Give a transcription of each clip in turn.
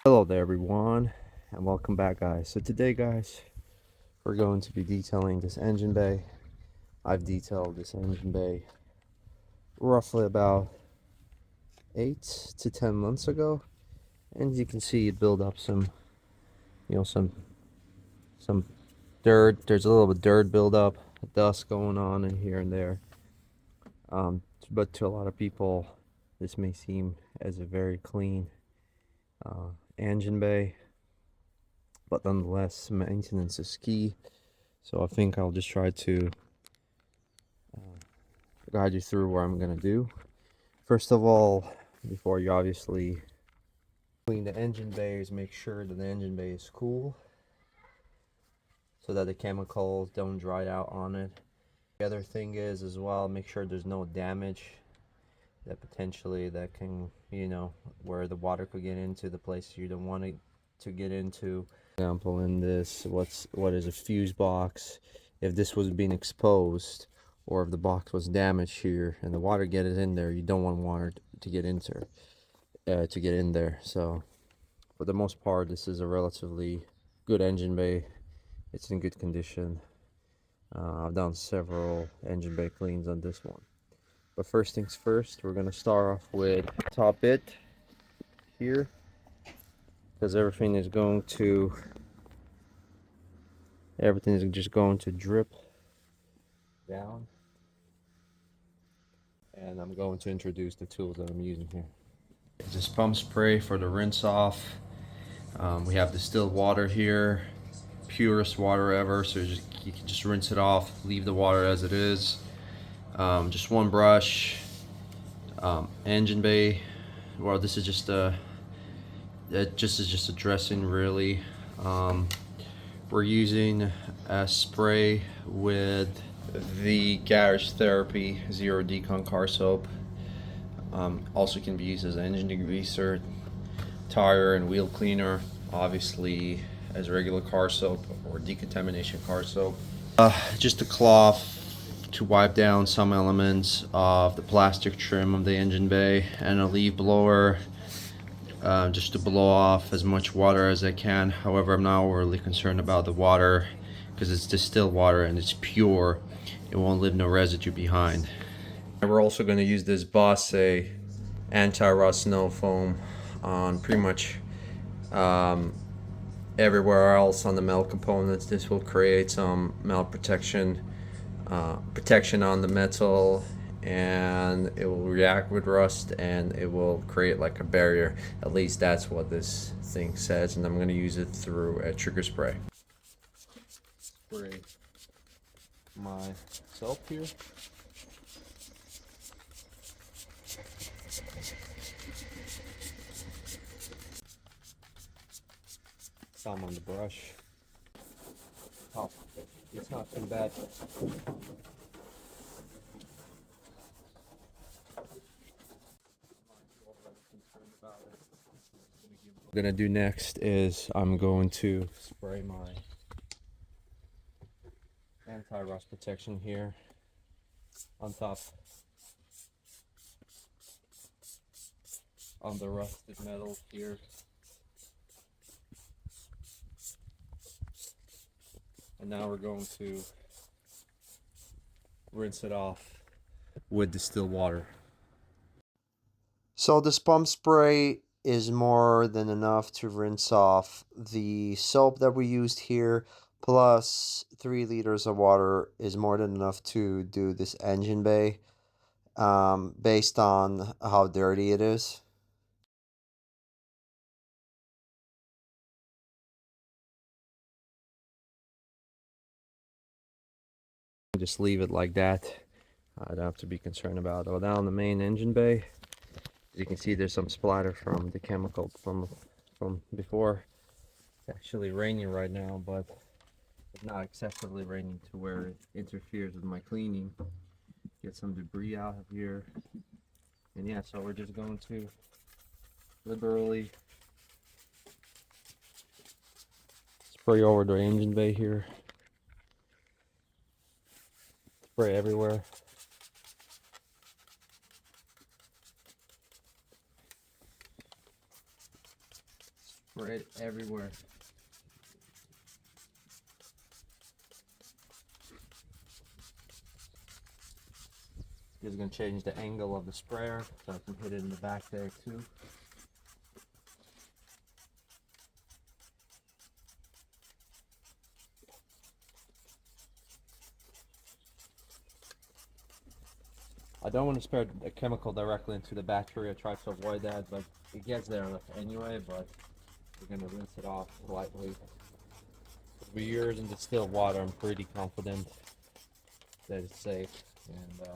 Hello there everyone, and welcome back guys. So today guys, we're going to be detailing this engine bay. I've detailed this engine bay roughly about 8 to 10 months ago, and you can see it build up some some dirt. There's a little bit of dirt build up, dust going on in here and there, but to a lot of people this may seem as a very clean engine bay, but nonetheless maintenance is key. So I think I'll just try to guide you through what I'm gonna do. First of all, before you obviously clean the engine bays, make sure that the engine bay is cool so that the chemicals don't dry out on it. The other thing is as well, make sure there's no damage that potentially that can, where the water could get into the place you don't want it to get into. For example, in this, what is a fuse box, if this was being exposed, or if the box was damaged here and the water gets in there, you don't want water to get in there. So for the most part, this is a relatively good engine bay. It's in good condition. I've done several engine bay cleans on this one, but first things first, we're gonna start off with top bit here, because everything is just going to drip down. And I'm going to introduce the tools that I'm using here. This pump spray for the rinse off. We have distilled water here, purest water ever, so you can just rinse it off, leave the water as it is. Just one brush. Engine bay, well, this is just a dressing really. We're using a spray with the Garage Therapy Zero Decon car soap. Also can be used as an engine degreaser, tire and wheel cleaner, obviously as regular car soap or decontamination car soap. Just a cloth to wipe down some elements of the plastic trim of the engine bay, and a leaf blower just to blow off as much water as I can. However, I'm not overly concerned about the water because it's distilled water and it's pure. It won't leave no residue behind. And we're also going to use this Valet anti-rust snow foam on pretty much everywhere else on the metal components. This will create some metal protection on the metal, and it will react with rust and it will create like a barrier. At least that's what this thing says, and I'm going to use it through a trigger spray. Spray my soap here. Some on the brush. Oh, it's not too bad. What I'm gonna do next is I'm going to spray my anti-rust protection here on top on the rusted metal here. And now we're going to rinse it off with distilled water. So this pump spray is more than enough to rinse off the soap that we used here, plus 3 liters of water is more than enough to do this engine bay, based on how dirty it is. Just leave it like that. I don't have to be concerned about it. Well, down the main engine bay, as you can see, there's some splatter from the chemical from before. It's actually raining right now, but it's not excessively raining to where it interferes with my cleaning. Get some debris out of here, and yeah, so we're just going to liberally spray over the engine bay here. Spray everywhere. spray it everywhere. This is going to change the angle of the sprayer so I can hit it in the back there too. I don't want to spray the chemical directly into the battery. I try to avoid that, but it gets there anyway, but we're going to rinse it off lightly. For years in distilled water, I'm pretty confident that it's safe. And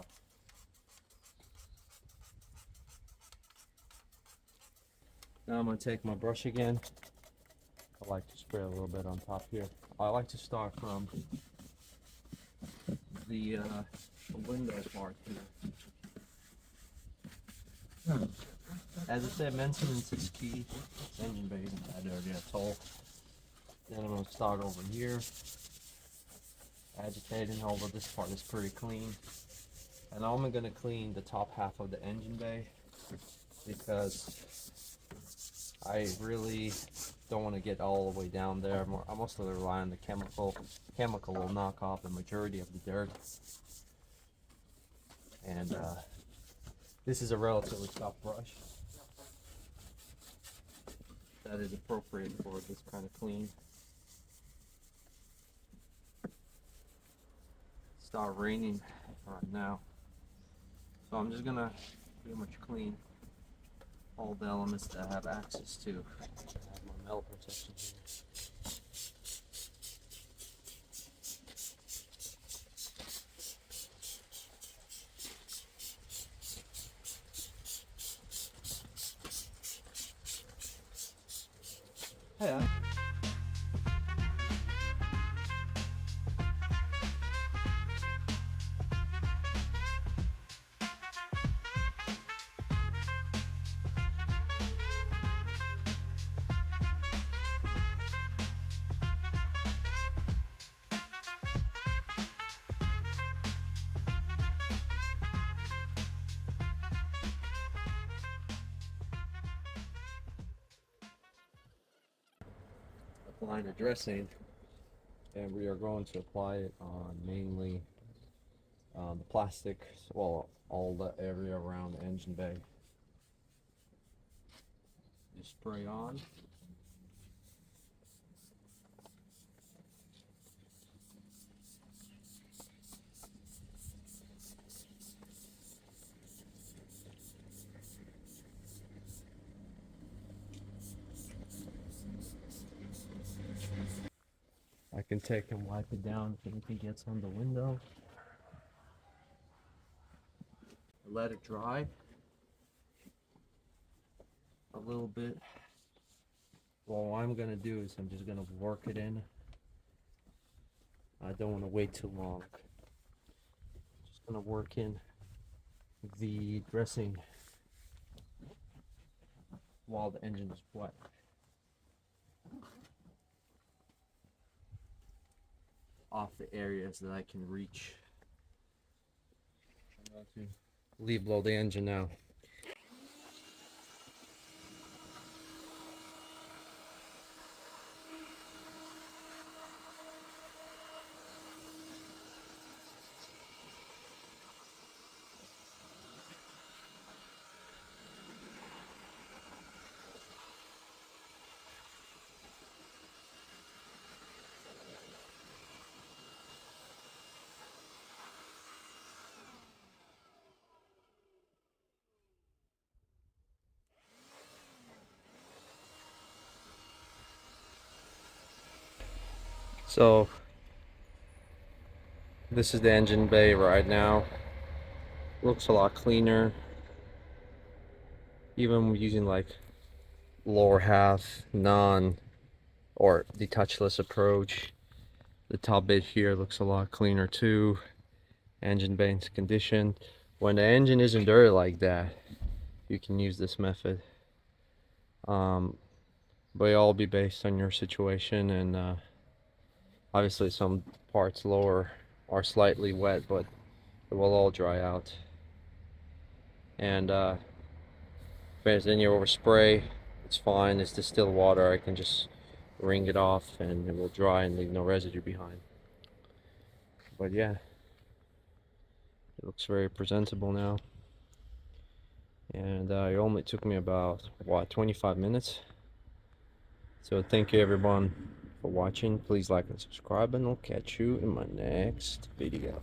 now I'm going to take my brush again. I like to spray a little bit on top here. I like to start from the window part here. As I said, maintenance is key. This engine bay isn't that dirty at all. Then I'm going to start over here, agitating, although this part is pretty clean. And I'm only going to clean the top half of the engine bay because I really don't want to get all the way down there. I mostly rely on the chemical. Chemical will knock off the majority of the dirt. And this is a relatively soft brush that is appropriate for this kind of clean. Start raining right now, so I'm just gonna pretty much clean all the elements that I have access to. I have my metal protection here. Hey, applying the dressing, and we are going to apply it on mainly the plastic, well, all the area around the engine bay. Just spray on. I can take and wipe it down if anything gets on the window. Let it dry a little bit. Well, what I'm gonna do is I'm just gonna work it in. I don't want to wait too long. Just gonna work in the dressing while the engine is wet. Off the areas that I can reach. I'm going to leave blow the engine now. So this is the engine bay right now. Looks a lot cleaner. Even using like lower half non or the touchless approach, the top bit here looks a lot cleaner too. Engine bay's condition. When the engine isn't dirty like that, you can use this method. But it'll all be based on your situation, and obviously some parts lower are slightly wet, but it will all dry out. And if there's any overspray, It's fine. It's distilled water. I can just wring it off and it will dry and leave no residue behind. But yeah, it looks very presentable now. And it only took me about, what, 25 minutes. So thank you everyone for watching. Please like and subscribe, and I'll catch you in my next video.